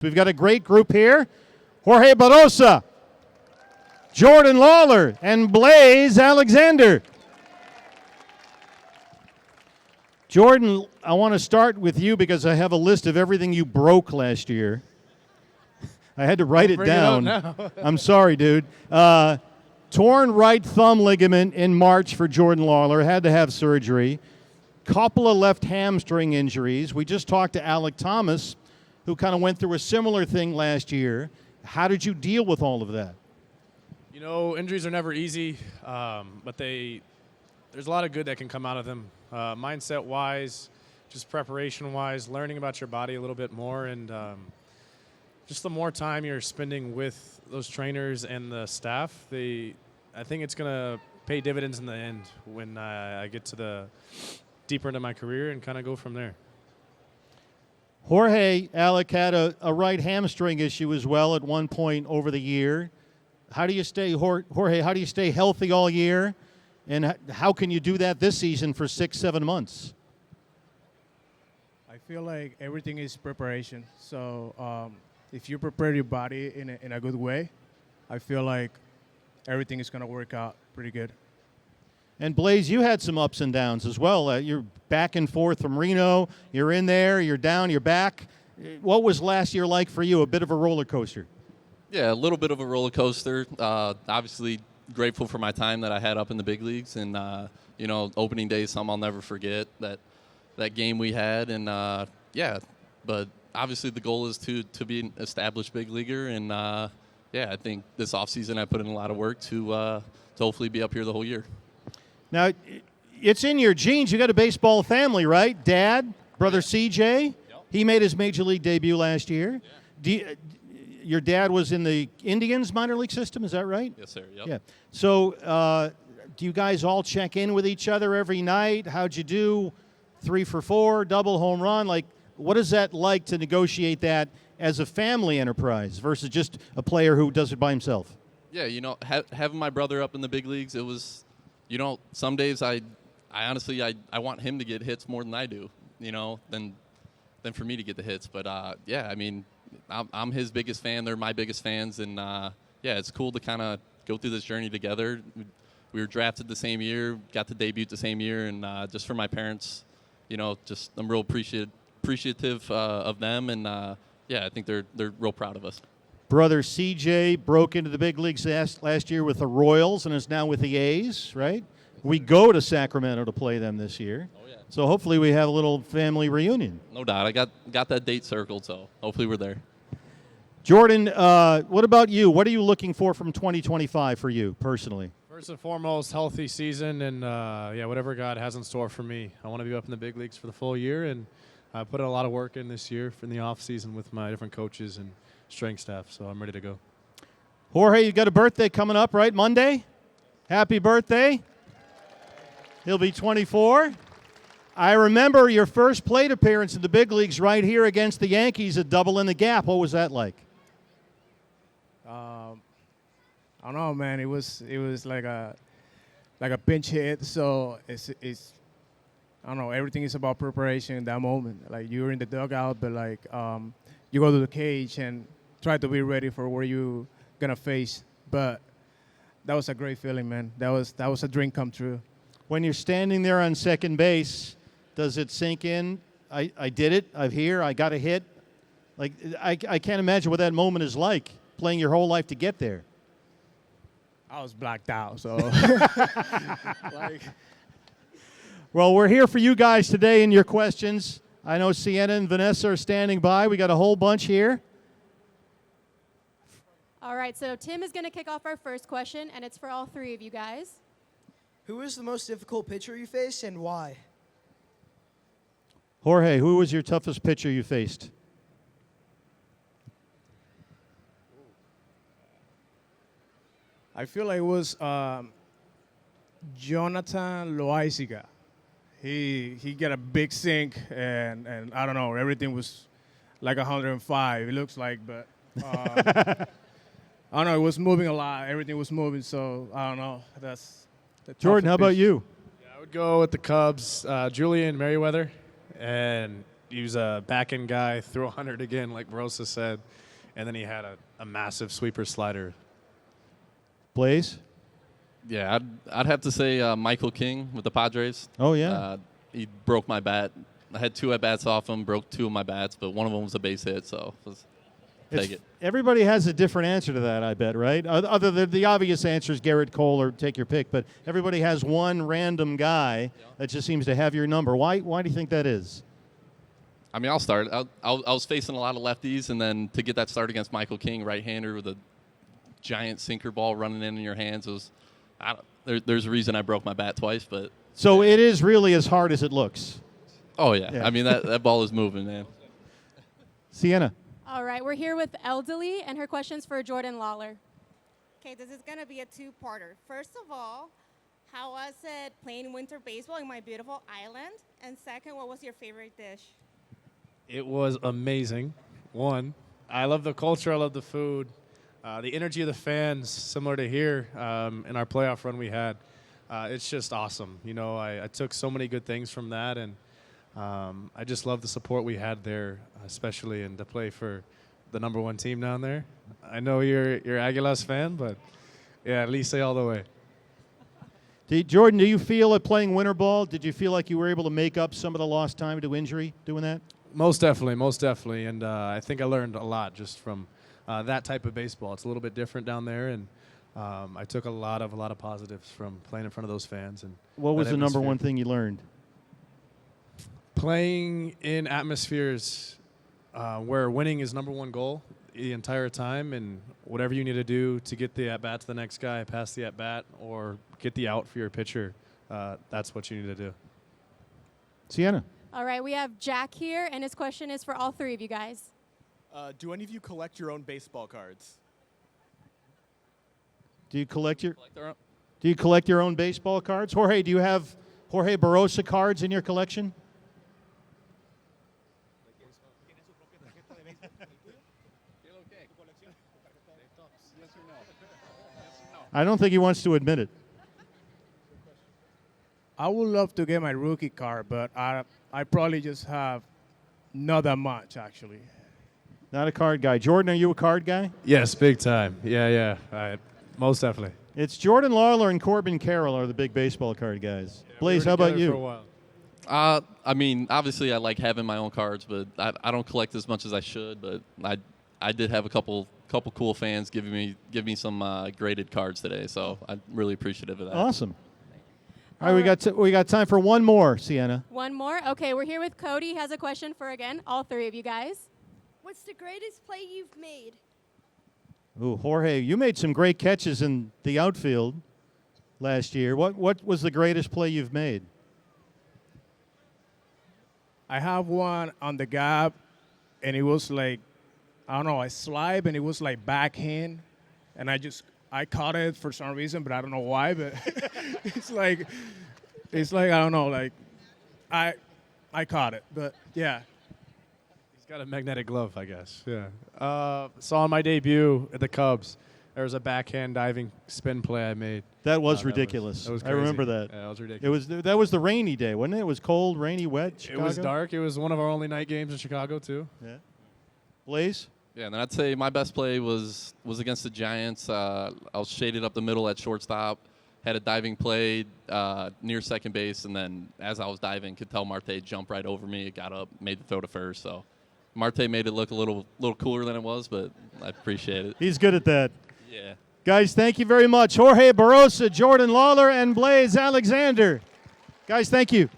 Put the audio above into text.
We've got a great group here. Jorge Barrosa, Jordan Lawlar, and Blaze Alexander. Jordan, I want to start with you because I have a list of everything you broke last year. I had to write it down. I'm sorry, dude. Torn right thumb ligament in March for Jordan Lawlar. Had to have surgery. Couple of left hamstring injuries. We just talked to Alec Thomas, who kind of went through a similar thing last year. How did you deal with all of that? You know, injuries are never easy, but there's a lot of good that can come out of them. Mindset-wise, just preparation-wise, learning about your body a little bit more, and just the more time you're spending with those trainers and the staff, I think it's going to pay dividends in the end when I get to the deeper into my career and kind of go from there. Jorge, Alec, had a right hamstring issue as well at one point over the year. How do you stay, Jorge, how do you stay healthy all year? And how can you do that this season for 6-7 months? I feel like everything is preparation. So if you prepare your body in a good way, I feel like everything is going to work out pretty good. And Blaze, you had some ups and downs as well. You're back and forth from Reno. You're in there, you're down, you're back. What was last year like for you? A bit of a roller coaster? Yeah, a little bit of a roller coaster. Obviously grateful for my time that I had up in the big leagues. And, opening day is something I'll never forget, that game we had. And, but obviously the goal is to be an established big leaguer. And, I think this offseason I put in a lot of work to hopefully be up here the whole year. Now, it's in your genes. You got a baseball family, right? Dad, brother CJ, Yep. He made his major league debut last year. Yeah. Your dad was in the Indians minor league system, is that right? Yes, sir. Yep. Yeah. So do you guys all check in with each other every night? How'd you do? 3 for 4, double home run? Like, what is that like to negotiate that as a family enterprise versus just a player who does it by himself? Yeah, having my brother up in the big leagues, it was, some days I honestly want him to get hits more than I do, than for me to get the hits. But, I'm his biggest fan. They're my biggest fans. And, it's cool to kind of go through this journey together. We were drafted the same year, got to debut the same year. And just for my parents, I'm real appreciative of them. And, I think they're real proud of us. Brother CJ broke into the big leagues last year with the Royals and is now with the A's, right? We go to Sacramento to play them this year. Oh, yeah. So hopefully we have a little family reunion. No doubt. I got that date circled, so hopefully we're there. Jordan, what about you? What are you looking for from 2025 for you personally? First and foremost, healthy season, and whatever God has in store for me. I want to be up in the big leagues for the full year, and I put a lot of work in this year in the off season with my different coaches and strength staff, so I'm ready to go. Jorge, you got a birthday coming up, right? Monday? Happy birthday. He'll be 24. I remember your first plate appearance in the big leagues right here against the Yankees at Double in the Gap. What was that like? I don't know, man. It was like a pinch hit. So it's I don't know. Everything is about preparation in that moment. Like you're in the dugout, but you go to the cage and try to be ready for where you're gonna face. But that was a great feeling, man. That was a dream come true. When you're standing there on second base, does it sink in? I did it. I'm here. I got a hit. Like I can't imagine what that moment is like, playing your whole life to get there. I was blacked out, so Well, we're here for you guys today and your questions. I know Sienna and Vanessa are standing by. We got a whole bunch here. All right, so Tim is going to kick off our first question, and it's for all three of you guys. Who is the most difficult pitcher you faced and why? Jorge, who was your toughest pitcher you faced? I feel like it was Jonathan Loaiziga. He got a big sink, and I don't know, everything was like 105, it looks like, but I don't know, it was moving a lot. Everything was moving, so I don't know. That's the Jordan, how about you? Yeah, I would go with the Cubs, Julian Merriweather, and he was a back-end guy, threw 100 again, like Barrosa said, and then he had a massive sweeper slider. Blaze? Yeah, I'd have to say Michael King with the Padres. Oh, yeah. He broke my bat. I had 2 at-bats off him, broke 2 of my bats, but one of them was a base hit, so take it. Everybody has a different answer to that, I bet, right? Other than the obvious answer is Garrett Cole or take your pick, but everybody has one random guy that just seems to have your number. Why do you think that is? I mean, I'll start. I was facing a lot of lefties, and then to get that start against Michael King, right-hander with a giant sinker ball running in your hands, there's a reason I broke my bat twice. But so it is really as hard as it looks. Oh, yeah. I mean, that ball is moving, man. Sienna. All right, we're here with Elderly, and her question's for Jordan Lawlar. Okay, this is going to be a two-parter. First of all, how was it playing winter baseball in my beautiful island? And second, what was your favorite dish? It was amazing. One, I love the culture. I love the food. The energy of the fans, similar to here in our playoff run we had. It's just awesome. You know, I took so many good things from that, and I just love the support we had there, especially and to play for the #1 team down there. I know you're Aguilas fan, but yeah, at least say all the way. Jordan, do you feel at playing winter ball, did you feel like you were able to make up some of the lost time to injury doing that? Most definitely. And I think I learned a lot just from that type of baseball. It's a little bit different down there, and I took a lot of positives from playing in front of those fans. And what was the atmosphere. #1 thing you learned? Playing in atmospheres where winning is #1 goal the entire time, and whatever you need to do to get the at-bat to the next guy, pass the at-bat, or get the out for your pitcher, that's what you need to do. Sienna. All right, we have Jack here, and his question is for all 3 of you guys. Do any of you collect your own baseball cards? Do you collect your own baseball cards? Jorge, do you have Jorge Barrosa cards in your collection? I don't think he wants to admit it. I would love to get my rookie card, but I probably just have not that much, actually. Not a card guy. Jordan, are you a card guy? Yes, big time. Yeah. Most definitely. It's Jordan Lawlar and Corbin Carroll are the big baseball card guys. Yeah, Blaze, we how were about together for a you? while. I mean, obviously I like having my own cards, but I don't collect as much as I should. But I did have a couple cool fans give me some graded cards today, so I'm really appreciative of that. Awesome. All right, we got time for one more, Sienna. One more? Okay, we're here with Cody. He has a question for, again, all 3 of you guys. What's the greatest play you've made? Ooh, Jorge, you made some great catches in the outfield last year. What was the greatest play you've made? I have one on the gap, and it was like, I don't know, a slide, and it was like backhand, and I caught it for some reason, but I don't know why, but it's like, I don't know, like, I caught it, but yeah. He's got a magnetic glove, I guess. Yeah. So on my debut at the Cubs, there was a backhand diving spin play I made. That was ridiculous. That was I crazy. remember that. Yeah, that was ridiculous. That was the rainy day, wasn't it? It was cold, rainy, wet. It Chicago? was dark. It was one of our only night games in Chicago too. Yeah. Blaze? Yeah, and then I'd say my best play was against the Giants. I was shaded up the middle at shortstop, had a diving play near second base, and then as I was diving, could tell Marte jump right over me. It got up, made the throw to first. So Marte made it look a little cooler than it was, but I appreciate it. He's good at that. Yeah. Guys, thank you very much. Jorge Barrosa, Jordan Lawlar, and Blaze Alexander. Guys, thank you.